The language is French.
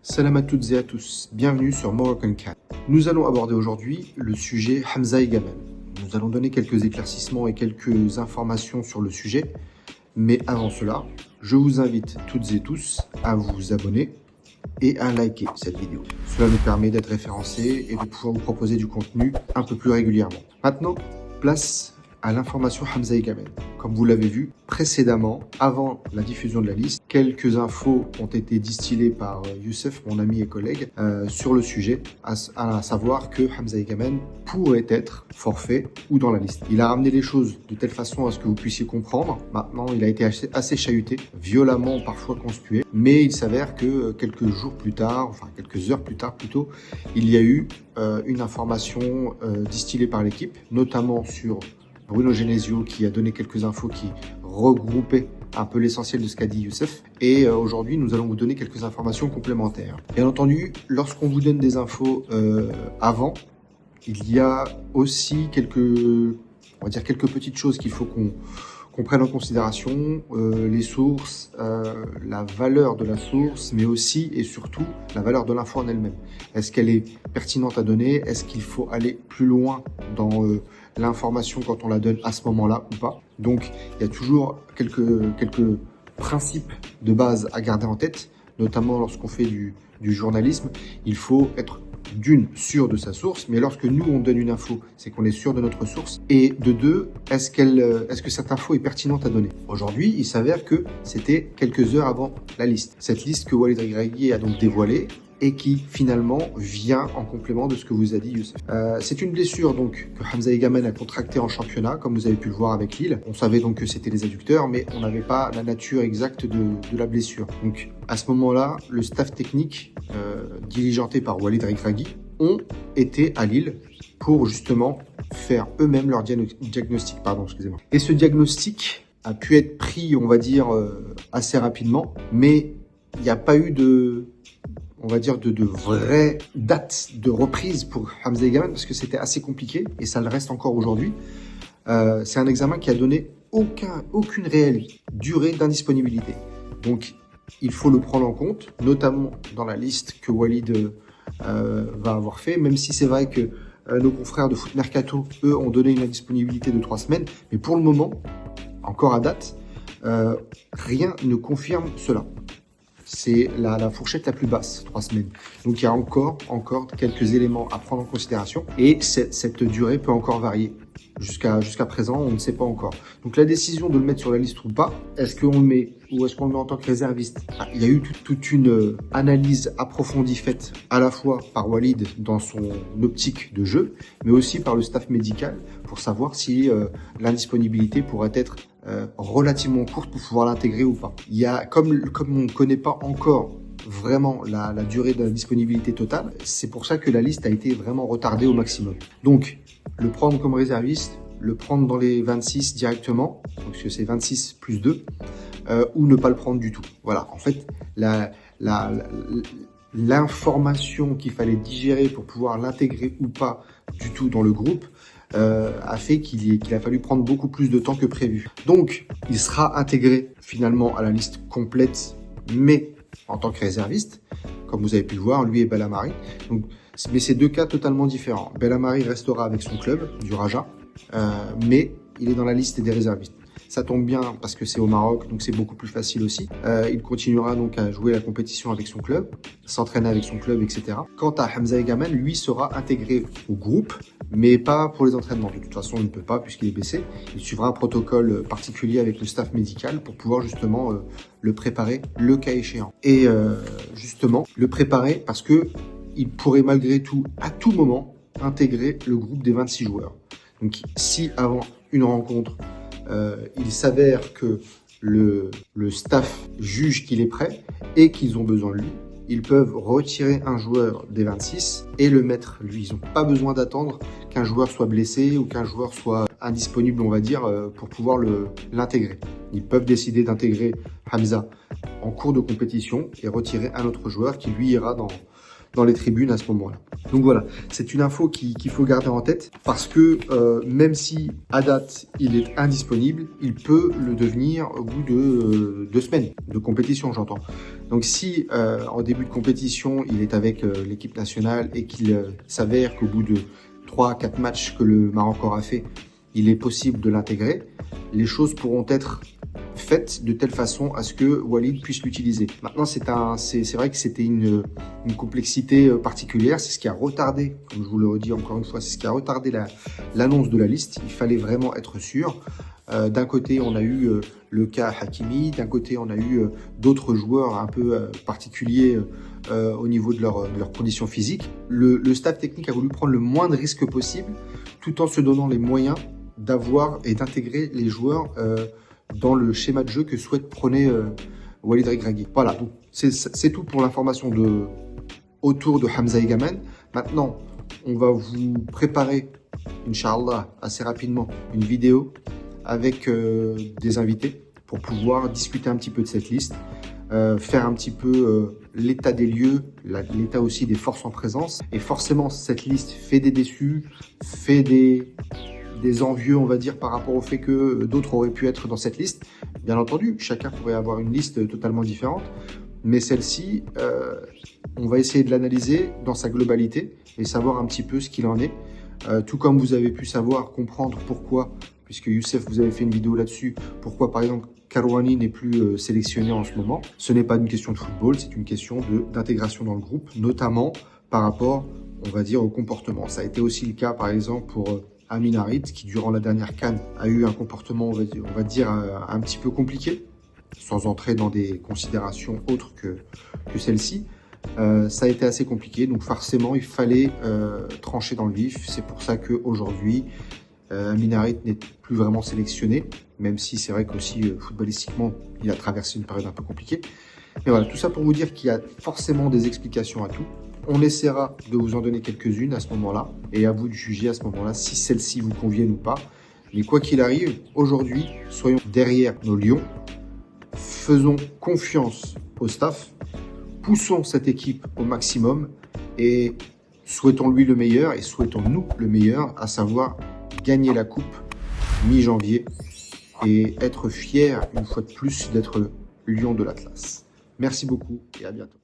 Salam à toutes et à tous, bienvenue sur Moroccan Cat. Nous allons aborder aujourd'hui le sujet Hamza Egamen. Nous allons donner quelques éclaircissements et quelques informations sur le sujet, mais avant cela, je vous invite toutes et tous à vous abonner et à liker cette vidéo. Cela nous permet d'être référencés et de pouvoir vous proposer du contenu un peu plus régulièrement. Maintenant, place à l'information Hamza Egamen. Comme vous l'avez vu précédemment, avant la diffusion de la liste, quelques infos ont été distillées par Youssef, mon ami et collègue, sur le sujet, à savoir que Hamza Egamen pourrait être forfait ou dans la liste. Il a ramené les choses de telle façon à ce que vous puissiez comprendre. Maintenant, il a été assez chahuté, violemment parfois conspué, mais il s'avère que quelques jours plus tard, enfin quelques heures plus tard plutôt, il y a eu une information distillée par l'équipe, notamment sur Bruno Genesio qui a donné quelques infos qui regroupaient un peu l'essentiel de ce qu'a dit Youssef. Et aujourd'hui, nous allons vous donner quelques informations complémentaires. Bien entendu, lorsqu'on vous donne des infos avant, il y a aussi quelques petites choses qu'il faut qu'on prenne en considération, les sources, la valeur de la source, mais aussi et surtout la valeur de l'info en elle-même. Est-ce qu'elle est pertinente à donner? Est-ce qu'il faut aller plus loin dans l'information quand on la donne à ce moment-là ou pas? Donc, il y a toujours quelques principes de base à garder en tête, notamment lorsqu'on fait du journalisme. Il faut être d'une, sûr de sa source, mais lorsque nous, on donne une info, c'est qu'on est sûr de notre source. Et de deux, est-ce que cette info est pertinente à donner? Aujourd'hui, il s'avère que c'était quelques heures avant la liste. Cette liste que Walid Regragui a donc dévoilée et qui finalement vient en complément de ce que vous a dit Youssef. C'est une blessure donc que Hamza Egamen a contractée en championnat, comme vous avez pu le voir avec Lille. On savait donc que c'était les adducteurs, mais on n'avait pas la nature exacte de la blessure. Donc à ce moment-là, le staff technique diligenté par Walid Regragui ont été à Lille pour justement faire eux-mêmes leur diagnostic. Et ce diagnostic a pu être pris, on va dire, assez rapidement, mais il n'y a pas eu de vraies dates de reprise pour Hamza Egamen parce que c'était assez compliqué et ça le reste encore aujourd'hui. C'est un examen qui a donné aucune réelle durée d'indisponibilité. Donc, il faut le prendre en compte, notamment dans la liste que Walid va avoir fait, même si c'est vrai que nos confrères de Foot Mercato, eux, ont donné une indisponibilité de 3 semaines. Mais pour le moment, encore à date, rien ne confirme cela. C'est la fourchette la plus basse, 3 semaines. Donc il y a encore quelques éléments à prendre en considération et cette durée peut encore varier. Jusqu'à présent, on ne sait pas encore. Donc la décision de le mettre sur la liste ou pas, est-ce qu'on le met ou est-ce qu'on le met en tant que réserviste? Il y a eu toute une analyse approfondie faite à la fois par Walid dans son optique de jeu, mais aussi par le staff médical pour savoir si l'indisponibilité pourrait être relativement courte pour pouvoir l'intégrer ou pas. Il y a, comme on ne connaît pas encore vraiment la durée de la disponibilité totale, c'est pour ça que la liste a été vraiment retardée au maximum. Donc, le prendre comme réserviste, le prendre dans les 26 directement, donc c'est 26 plus 2, ou ne pas le prendre du tout. Voilà, en fait, l'information qu'il fallait digérer pour pouvoir l'intégrer ou pas du tout dans le groupe a fait qu'il a fallu prendre beaucoup plus de temps que prévu. Donc, il sera intégré finalement à la liste complète, mais en tant que réserviste, comme vous avez pu le voir, lui et Belhamari. Donc, mais c'est deux cas totalement différents. Belhamari restera avec son club, du Raja, mais il est dans la liste des réservistes. Ça tombe bien parce que c'est au Maroc, donc c'est beaucoup plus facile aussi. Il continuera donc à jouer la compétition avec son club, s'entraîner avec son club, etc. Quant à Hamza Egamen, lui sera intégré au groupe, mais pas pour les entraînements. De toute façon, il ne peut pas puisqu'il est blessé. Il suivra un protocole particulier avec le staff médical pour pouvoir justement le préparer le cas échéant. Et justement, le préparer parce que il pourrait malgré tout, à tout moment, intégrer le groupe des 26 joueurs. Donc si avant une rencontre, il s'avère que le staff juge qu'il est prêt et qu'ils ont besoin de lui, ils peuvent retirer un joueur des 26 et le mettre lui. Ils n'ont pas besoin d'attendre qu'un joueur soit blessé ou qu'un joueur soit indisponible, on va dire, pour pouvoir l'intégrer. Ils peuvent décider d'intégrer Hamza en cours de compétition et retirer un autre joueur qui lui ira dans les tribunes à ce moment-là. Donc voilà, c'est une info qu'il faut garder en tête parce que même si à date il est indisponible, il peut le devenir au bout de 2 semaines de compétition, j'entends. Donc si en début de compétition il est avec l'équipe nationale et qu'il s'avère qu'au bout de 3-4 matchs que le Maroc aura fait, il est possible de l'intégrer, les choses pourront être faites de telle façon à ce que Walid puisse l'utiliser. Maintenant, c'est vrai que c'était une complexité particulière. C'est ce qui a retardé, comme je vous le redis encore une fois, c'est ce qui a retardé l'annonce de la liste. Il fallait vraiment être sûr. D'un côté, on a eu le cas Hakimi. D'un côté, on a eu d'autres joueurs un peu particuliers au niveau de leurs conditions physiques. Le staff technique a voulu prendre le moins de risques possible tout en se donnant les moyens d'avoir et d'intégrer les joueurs dans le schéma de jeu que souhaite prôner Walid Regragui. Voilà, donc c'est tout pour l'information autour de Hamza Egamen. Maintenant, on va vous préparer, Inch'Allah, assez rapidement, une vidéo avec des invités pour pouvoir discuter un petit peu de cette liste, faire un petit peu l'état des lieux, l'état aussi des forces en présence. Et forcément, cette liste fait des déçus, fait des envieux, on va dire, par rapport au fait que d'autres auraient pu être dans cette liste. Bien entendu, chacun pourrait avoir une liste totalement différente, mais celle-ci, on va essayer de l'analyser dans sa globalité et savoir un petit peu ce qu'il en est. Tout comme vous avez pu savoir, comprendre pourquoi, puisque Youssef, vous avez fait une vidéo là-dessus, pourquoi par exemple Karouani n'est plus sélectionné en ce moment. Ce n'est pas une question de football, c'est une question d'intégration dans le groupe, notamment par rapport, on va dire, au comportement. Ça a été aussi le cas, par exemple, pour Amin Harit, qui durant la dernière CAN a eu un comportement, on va dire un petit peu compliqué, sans entrer dans des considérations autres que celle-ci. Ça a été assez compliqué, donc forcément il fallait trancher dans le vif. C'est pour ça qu'aujourd'hui Amin Harit n'est plus vraiment sélectionné, même si c'est vrai qu'aussi footballistiquement il a traversé une période un peu compliquée. Mais voilà, tout ça pour vous dire qu'il y a forcément des explications à tout. On essaiera de vous en donner quelques-unes à ce moment-là, et à vous de juger à ce moment-là si celles-ci vous conviennent ou pas. Mais quoi qu'il arrive, aujourd'hui, soyons derrière nos lions, faisons confiance au staff, poussons cette équipe au maximum et souhaitons-lui le meilleur et souhaitons-nous le meilleur, à savoir gagner la coupe mi-janvier et être fiers une fois de plus d'être lion de l'Atlas. Merci beaucoup et à bientôt.